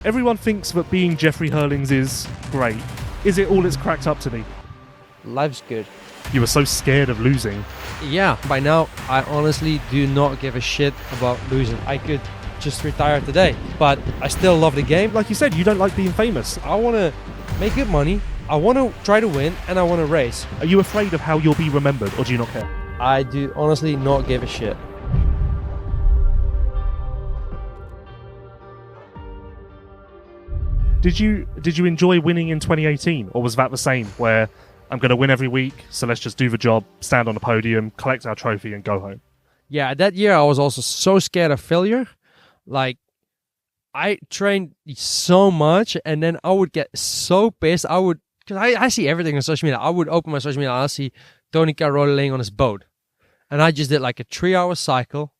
Everyone thinks that being Jeffrey Herlings is great. Is it all it's cracked up to be? Life's good. You were so scared of losing. Yeah, by now, I honestly do not give a shit about losing. I could just retire today, but I still love the game. Like you said, you don't like being famous. I want to make good money, I want to try to win, and I want to race. Are you afraid of how you'll be remembered, or do you not care? I do honestly not give a shit. Did you enjoy winning in 2018, or was that the same, where I'm going to win every week, so let's just do the job, stand on the podium, collect our trophy, and go home? Yeah, that year I was also so scared of failure. Like, I trained so much, and then I would get so pissed. Because I see everything on social media. I would open my social media, and I see Tony Cairoli laying on his boat. And I just did like a 3-hour cycle,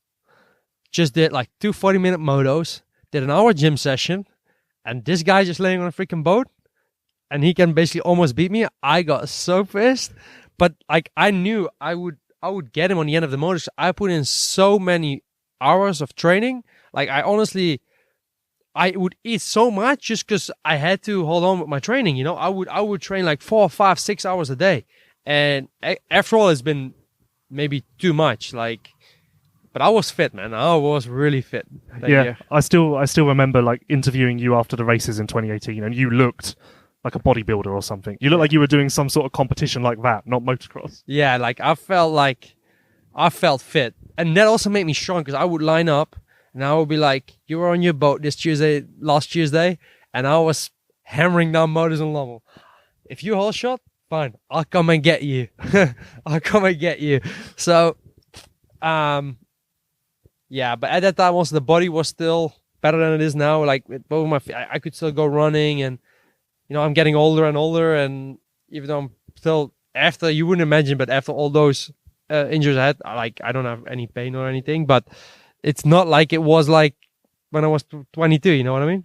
just did like 2 40-minute motos, did an hour gym session, and this guy just laying on a freaking boat, and he can basically almost beat me. I got so pissed, but like I knew I would get him on the end of the motors. I put in so many hours of training. Like I would eat so much just because I had to hold on with my training. You know, I would train like 4, 5, 6 hours a day, and after all, it's been maybe too much. Like. But I was fit, man. I was really fit that year. I still remember like interviewing you after the races in 2018, and you looked like a bodybuilder or something. You looked like you were doing some sort of competition like that, not motocross. Yeah, like I felt fit, and that also made me strong because I would line up, and I would be like, "You were on your boat last Tuesday," and I was hammering down motors on Lommel. If you whole shot, fine, I'll come and get you. I'll come and get you. So, yeah, but at that time also the body was still better than it is now. Like with both my feet, I could still go running, and you know I'm getting older and older. And even though I'm still you wouldn't imagine, but after all those injuries I had, like I don't have any pain or anything. But it's not like it was like when I was 22. You know what I mean?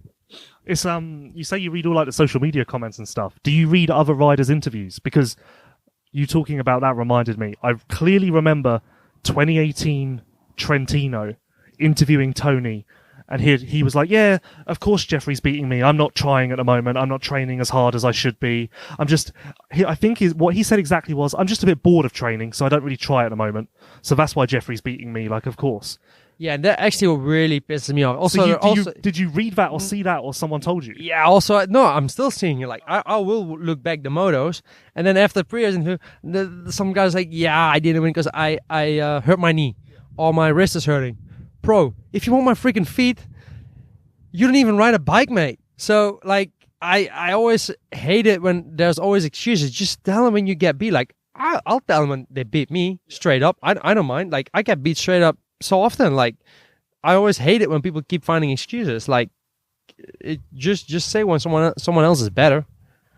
It's you say you read all like the social media comments and stuff. Do you read other riders' interviews? Because you talking about that reminded me. I clearly remember 2018. Trentino interviewing Tony, and he was like, yeah, of course Jeffrey's beating me. I'm not trying at the moment. I'm not training as hard as I should be. I think what he said exactly was, I'm just a bit bored of training, so I don't really try at the moment. So that's why Jeffrey's beating me, like, of course. Yeah, and that actually really pisses me off. Also, did you read that or see that, or someone told you? Yeah, also, no, I'm still seeing it. Like, I will look back the motos, and then after the pre-race interview, some guy's like, yeah, I didn't win because I hurt my knee. Or my wrist is hurting. Bro, if you want my freaking feet, you don't even ride a bike, mate. So, like, I always hate it when there's always excuses. Just tell them when you get beat. Like, I'll tell them when they beat me straight up. I don't mind. Like, I get beat straight up so often. Like, I always hate it when people keep finding excuses. Like, just say when someone else is better.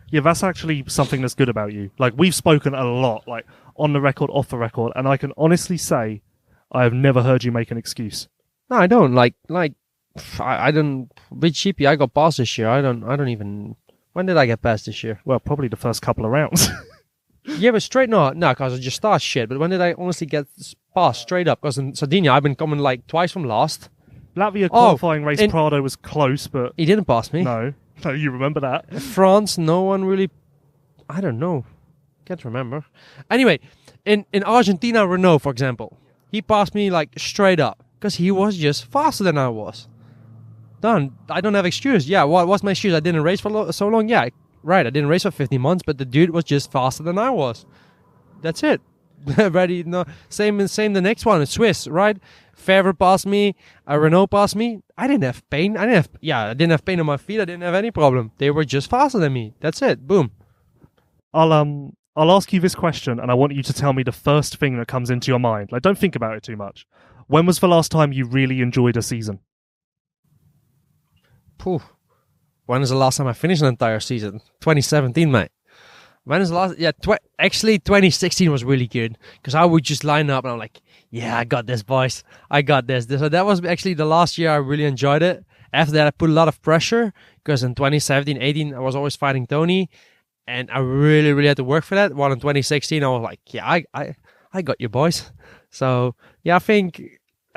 Yeah, that's actually something that's good about you. Like, we've spoken a lot, like, on the record, off the record, and I can honestly say I have never heard you make an excuse. No, I don't. Like I don't. Bit cheapy. I got passed this year. I don't even. When did I get passed this year? Well, probably the first couple of rounds. Yeah, but straight no, because I just start shit. But when did I honestly get passed straight up? Because in Sardinia, I've been coming like twice from last. Latvia qualifying race, Prado was close, but he didn't pass me. No, you remember that? France, no one really. I don't know. Can't remember. Anyway, in Argentina, Renault, for example. He passed me like straight up because he was just faster than I was. Done. I don't have excuse. Yeah, what was my excuse? I didn't race for so long. Yeah, right. I didn't race for 15 months, but the dude was just faster than I was. That's it. Ready? No. Same. The next one, Swiss, right? Favre passed me. Renault passed me. I didn't have pain. I didn't have pain on my feet. I didn't have any problem. They were just faster than me. That's it. Boom. I'll ask you this question, and I want you to tell me the first thing that comes into your mind. Like, don't think about it too much. When was the last time you really enjoyed a season? Pooh. When was the last time I finished an entire season? 2017, mate. When is the last? Yeah, actually 2016 was really good because I would just line up and I'm like, yeah, I got this, boys. I got this. So that was actually the last year I really enjoyed it. After that, I put a lot of pressure because in 2017, 18, I was always fighting Tony. And I really, really had to work for that. While in 2016, I was like, yeah, I got you, boys. So, yeah, I think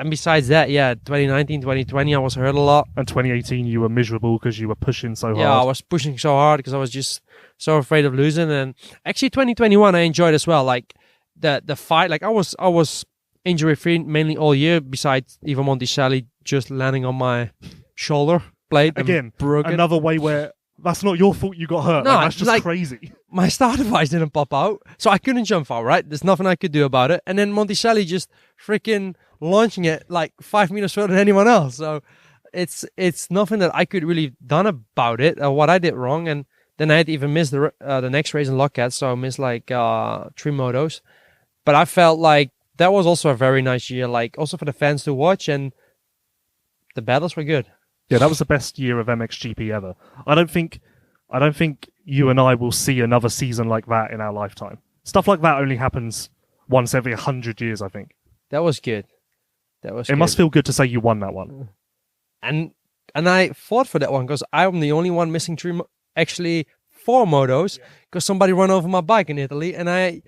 And besides that, 2019, 2020, I was hurt a lot. And 2018, you were miserable because you were pushing so hard. Yeah, I was pushing so hard because I was just so afraid of losing. And actually, 2021, I enjoyed as well. Like the fight, like I was injury free mainly all year. Besides Ivo Monticelli just landing on my shoulder blade again, broken. Another way where that's not your fault you got hurt. No, like, that's just crazy. My starter device didn't pop out, so I couldn't jump out, right? There's nothing I could do about it. And then Monticelli just freaking launching it like 5 meters further than anyone else. So it's nothing that I could really done about it, or what I did wrong. And then I had to even miss the next race in Lockhart, so I missed like 3 motos. But I felt like that was also a very nice year, like also for the fans to watch, and the battles were good. Yeah, that was the best year of MXGP ever. I don't think you and I will see another season like that in our lifetime. Stuff like that only happens once every 100 years, I think. That was good. It must feel good to say you won that one. And I fought for that one because I'm the only one missing 4 motos because somebody ran over my bike in Italy. And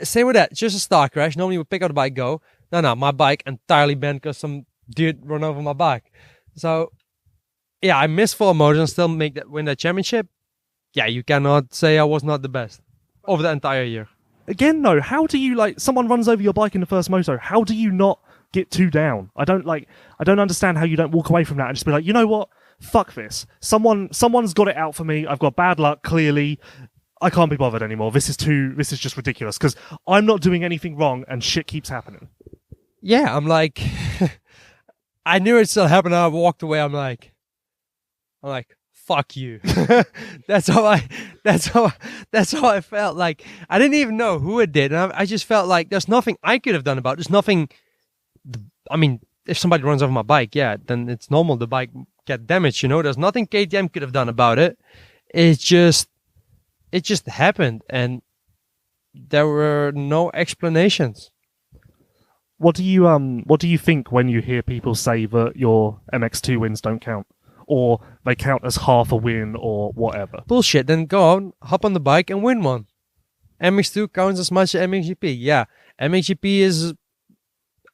same with that, just a star crash. Normally we pick up the bike, go. No, my bike entirely bent because some dude ran over my bike. So yeah, I missed 4 motos and still win that championship. Yeah, you cannot say I was not the best over the entire year. Again, though, how do you, like, someone runs over your bike in the first moto, how do you not get 2 down? I don't understand how you don't walk away from that and just be like, you know what? Fuck this. Someone's got it out for me. I've got bad luck, clearly. I can't be bothered anymore. This is just ridiculous because I'm not doing anything wrong and shit keeps happening. Yeah, I'm like, I knew it still happened. I walked away. I'm like, fuck you. That's how I felt. Like, I didn't even know who it did. And I just felt like there's nothing I could have done about it. There's nothing. I mean, if somebody runs over my bike, then it's normal the bike get damaged. There's nothing KTM could have done about it. It just happened, and there were no explanations. What do you think when you hear people say that your MX2 wins don't count? Or they count as half a win or whatever? Bullshit. Then go on, hop on the bike and win one. MX2 counts as much as MXGP. Yeah, MXGP is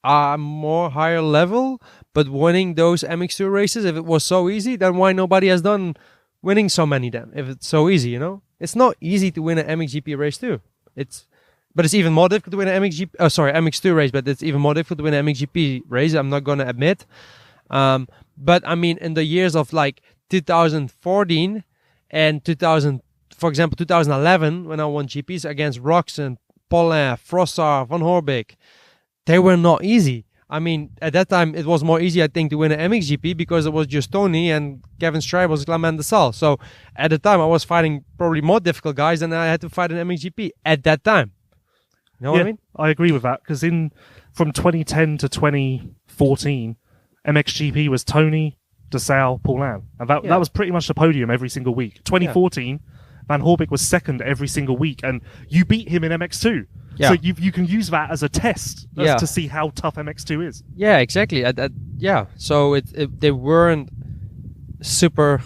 a more higher level, but winning those MX2 races, if it was so easy, then why nobody has done winning so many then? If it's so easy, It's not easy to win an MXGP race too. But it's even more difficult to win an MX2 race, but it's even more difficult to win an MXGP race, I'm not going to admit. But I mean, in the years of like 2014 and 2011, when I won GPs against Roxen, Paulin, Frossard, Van Horbeke, they were not easy. I mean, at that time, it was more easy, I think, to win an MXGP because it was just Tony and Kevin Strybos, Clement de Sal. So at the time, I was fighting probably more difficult guys than I had to fight an MXGP at that time. You know what I mean? I agree with that because from 2010 to 2014, MXGP was Tony, de Sal, Paulin. And that was pretty much the podium every single week. 2014, Van Horbeke was second every single week, and you beat him in MX2. Yeah. So you can use that as a test to see how tough MX2 is. Yeah, exactly. So they weren't super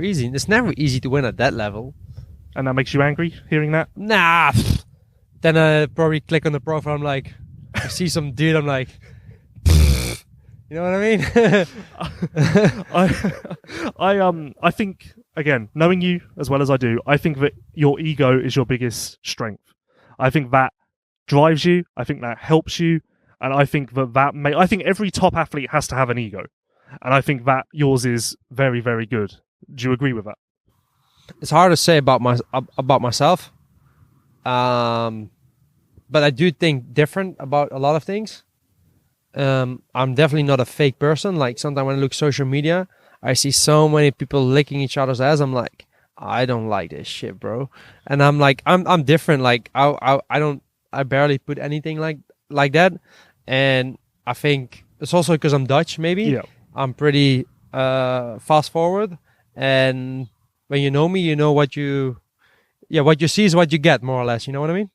easy. It's never easy to win at that level. And that makes you angry hearing that? Nah. Then I probably click on the profile. I'm like, I see some dude. I'm like, you know what I mean? I think, again, knowing you as well as I do, I think that your ego is your biggest strength. I think that drives you. I think that helps you. And I think I think every top athlete has to have an ego. And I think that yours is very, very good. Do you agree with that? It's hard to say about myself. But I do think different about a lot of things. I'm definitely not a fake person. Like sometimes when I look social media, I see so many people licking each other's ass. I'm like, I don't like this shit, bro. And I'm like, I'm different. Like I barely put anything like that. And I think it's also because I'm Dutch. Maybe I'm pretty fast forward. And when you know me, you know what you see is what you get, more or less. You know what I mean?